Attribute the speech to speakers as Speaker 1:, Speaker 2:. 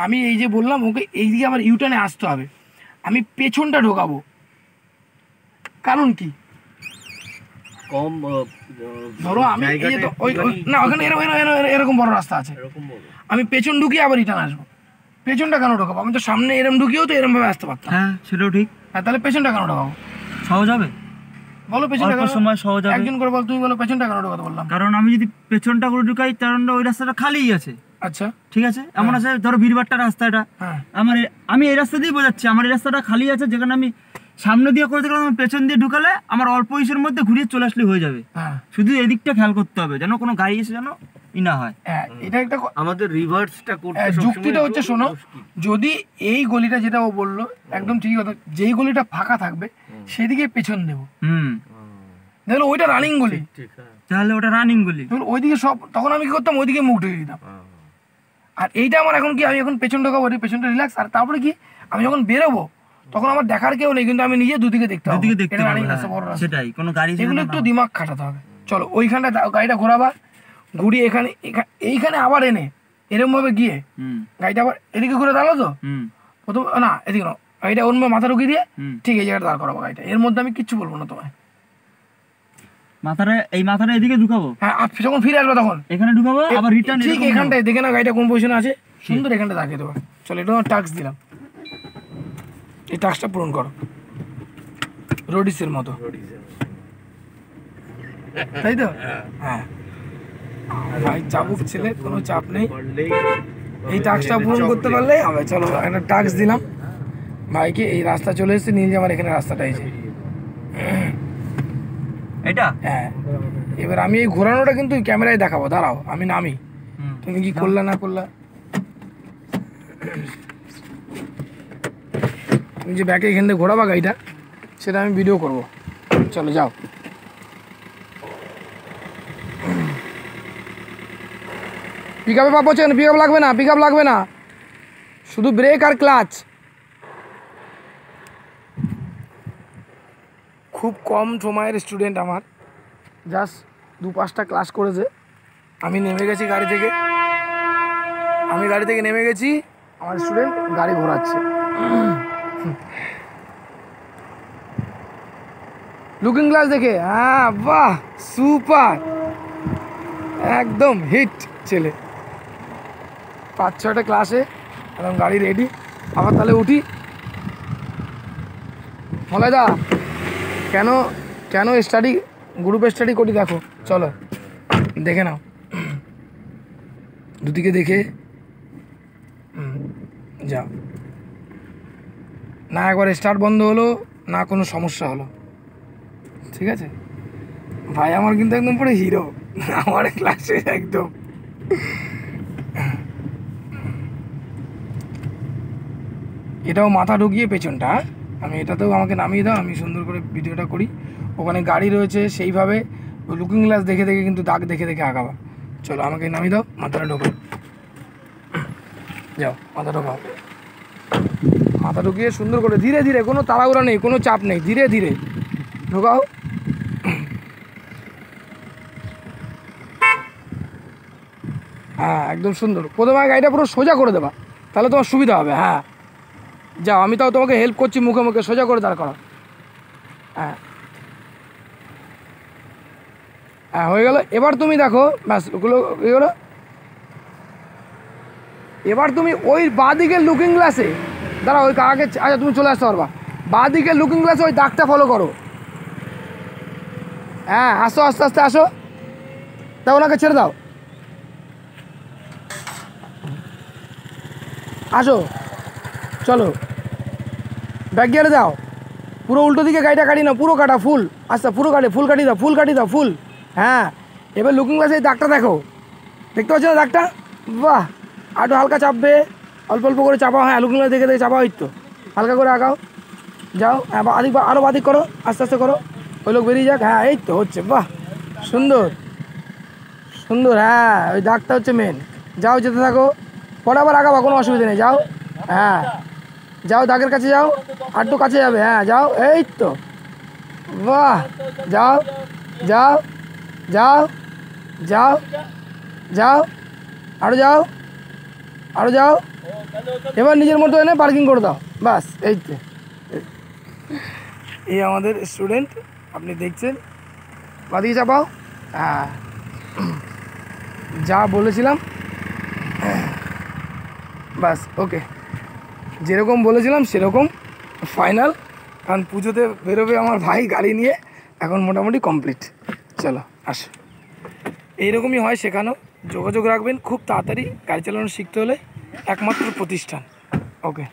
Speaker 1: আমি এই যে বললাম ওকে এইদিকে আবার ইউটার্নে আসতে হবে, আমি পেছনটা ঢোকাবো, কারণ কি
Speaker 2: কম
Speaker 1: ধরো আমি না ওখানে এরকম বড় রাস্তা আছে, আমি পেছন ঢুকিয়ে আবার রিটার্ন আসবো। পেছনটা কেন ঢোকাবো? আমি তো সামনে এরম ঢুকিয়েও তো এরম ভাবে আসতে পারতাম।
Speaker 3: হ্যাঁ সেটাও ঠিক।
Speaker 1: হ্যাঁ তাহলে পেছনটা কেন ঢোকাবো?
Speaker 3: সহজ হবে,
Speaker 1: বলো পেছনটা কেন
Speaker 3: সময় সহজ হবে।
Speaker 1: একজন করে বল, তুমি বলো পেছনটা কেন ঢোকাতে বললাম?
Speaker 3: কারণ আমি যদি পেছনটা করে ঢুকাই কারণ ওই রাস্তাটা খালিই আছে।
Speaker 1: আচ্ছা
Speaker 3: ঠিক আছে, এমন আছে ধরো ভিড়ভাট্টা রাস্তাটা, আমি এই রাস্তা দিয়ে বোঝাচ্ছি, আমার এই রাস্তাটা খালি আছে, যেখানে আমি সামনে দিয়ে করতে গেলে আমি পেছন দিয়ে ঢুকালে আমার অল্প ইসের মধ্যে ঘুরিয়ে চলে আসলে হয়ে যাবে। শুধু এদিকটা খেয়াল করতে হবে যেন কোনো গাড়ি এসে যেন ই না হয়।
Speaker 1: এটা একটা
Speaker 2: আমাদের রিভার্সটা করতে
Speaker 1: যুক্তিটা হচ্ছে, শোনো, যদি এই গলিটা যেটা ও বললো একদম ঠিক কথা, যেই গলিটা ফাঁকা থাকবে সেদিকে পেছন দেবো, দেখলো ওইটা রানিং গলি,
Speaker 3: তাহলে ওটা রানিং গলি,
Speaker 1: ওইদিকে সব, তখন আমি কি করতাম ওইদিকে মুখ ঢুকে দিতাম। আর এইটা আমার এখন কি, আমি এখন পেছন ঢোকাবো, পেছনটা রিল্যাক্স, আর তারপরে কি আমি যখন বেরোবো তখন আমার দেখার কেউ নেই, কিন্তু আমি নিজে দুদিকে দেখতে হবে,
Speaker 3: সেটাই, কোনো গাড়ি
Speaker 1: এগুলো একটু দিমাগ খাটাতে হবে। চলো ওইখানটা গাড়িটা ঘোরাবা, ঘুরিয়ে এখানে এইখানে আবার এনে এরকম ভাবে গিয়ে গাড়িটা আবার এদিকে ঘুরে দাঁড়ালো তো প্রথম, না এদিকে না, গাড়িটা ওর মাথা ঢুকিয়ে দিয়ে ঠিক এই জায়গাটা দাঁড় করাবো গাড়িটা, এর মধ্যে আমি কিচ্ছু বলবো না তোমায়।
Speaker 3: মাথাটা এদিকে ঢুকাবো,
Speaker 1: হ্যাঁ যখন ফিরে আসবে তখন
Speaker 3: এখানে ঢুকাবো, আবার রিটার্ন
Speaker 1: ঠিক এখানটায় দেখে না গাড়িটা কোন পজিশনে আছে, সুন্দর এখানটা দাঁড়িয়ে দেবো। চলো এটা টাস্ক দিলাম, এই টাস্কটা পূরণ করো রোডিসের মতো, তাই তো? হ্যাঁ ভাই চাবুক ছেলে, কোনো চাপ নেই, এই টাস্কটা পূরণ করতে পারলেই হবে। চলো একটা টাস্ক দিলাম ভাইকে, এই রাস্তা চলে এসেছে, নিয়ে যে আমার এখানে রাস্তাটা এই যে
Speaker 3: এটা,
Speaker 1: হ্যাঁ এবার আমি এই ঘোরানোটা কিন্তু ক্যামেরায় দেখাবো, দাঁড়াও আমি নামি, তুমি কি করলা না করলা, তুমি যে ব্যাকে এখান থেকে ঘোরাবা গাড়িটা সেটা আমি ভিডিও করব। চলো যাও, পিক আপে পাবো, পিক আপ লাগবে না, পিক আপ লাগবে না, শুধু ব্রেক আর ক্লাচ। খুব কম সময়ের স্টুডেন্ট আমার, জাস্ট 2-5টা ক্লাস করেছে, আমি নেমে গেছি গাড়ি থেকে, নেমে গেছি, আমার স্টুডেন্ট গাড়ি ঘোরাচ্ছে। লুকিং গ্লাস দেখে, হ্যাঁ বাহ সুপার, একদম হিট ছেলে। 5-6টা ক্লাসে এখন গাড়ি রেডি, আবার তাহলে উঠি। মলয়দা কেন স্টাডি গ্রুপে স্টাডি করি দেখো, চলো দেখে নাও, দুদিকে দেখে যাও, না একবার স্টার্ট বন্ধ হলো না কোনো সমস্যা হলো, ঠিক আছে ভাই আমার কিন্তু একদম পুরো হিরো আমার ক্লাসে একদম। এটাও মাথা ঢুকিয়ে পেছনটা, আমি এটাতেও আমাকে নামিয়ে দাও, আমি সুন্দর করে ভিডিওটা করি। ওখানে গাড়ি রয়েছে সেইভাবে লুকিং গ্লাস দেখে কিন্তু দাগ দেখে আগাবা। চলো আমাকে নামিয়ে দাও, মাথাটা ঢোকাও, যাও মাথা ঢুকিয়ে সুন্দর করে ধীরে ধীরে, কোনো তাড়াহুড়া নেই, কোনো চাপ নেই, ধীরে ধীরে ঢোকাও। হ্যাঁ একদম সুন্দর, প্রথমে গাড়িটা পুরো সোজা করে দেবা, তাহলে তোমার সুবিধা হবে। হ্যাঁ যাও, আমি তাও তোমাকে হেল্প করছি, মুখে মুখে সোজা করে দাঁড় করো। হ্যাঁ হ্যাঁ হয়ে গেল। এবার তুমি দেখো, ব্যাস ওগুলো হয়ে গেলো। এবার তুমি ওই বাঁ দিকের লুকিং গ্লাসে দাঁড়া, ওই আগে, আচ্ছা তুমি চলে আসতে পারবা, বাঁ দিকের লুকিং গ্লাসে ওই দাগটা ফলো করো। হ্যাঁ আসো, আস্তে আস্তে আসো, তা ওনাকে ছেড়ে দাও, আসো চলো ব্যাক গিয়ারে দাও, পুরো উল্টো দিকে গাড়িটা কাটি না, পুরো কাটা ফুল, আচ্ছা পুরো ফুল কাটি দাও ফুল। হ্যাঁ এবার লুকিং গ্লাসে এই দাগটা দেখো, দেখতে পাচ্ছ না দাগটা? বাহ, আরও হালকা চাপবে, অল্প অল্প করে চাপাও, হ্যাঁ লুকিং গ্লাস দেখে চাপাও, এই তো হালকা করে আগাও, যাও আরও বাদিক করো, আস্তে আস্তে করো, ওই লোক বেরিয়ে যাক। হ্যাঁ এই তো হচ্ছে, বাহ সুন্দর সুন্দর, হ্যাঁ ওই দাগটা হচ্ছে মেন। যাও যেতে থাকো, পরে আবার আগাবা, কোনো অসুবিধা নেই, যাও। হ্যাঁ যাও দাগের কাছে যাও, আরটু কাছে যাবে, হ্যাঁ যাও, এই তো বাহ, যাও যাও যাও যাও যাও, আরও যাও আরও যাও, এবার নিজের মতো এনে পার্কিং করে দাও, বাস। এই তো, এই আমাদের স্টুডেন্ট, আপনি দেখছেন। বাদিকে চাপাও, হ্যাঁ, যা বলেছিলাম, বাস ওকে, যেরকম বলেছিলাম সেরকম ফাইনাল। কারণ পুজোতে বেরোবে আমার ভাই গাড়ি নিয়ে, এখন মোটামুটি কমপ্লিট। চলো আসো, এইরকমই হয় শেখানো। যোগাযোগ রাখবেন, খুব তাড়াতাড়ি গাড়ি চালানো শিখতে হলে একমাত্র প্রতিষ্ঠান। ওকে।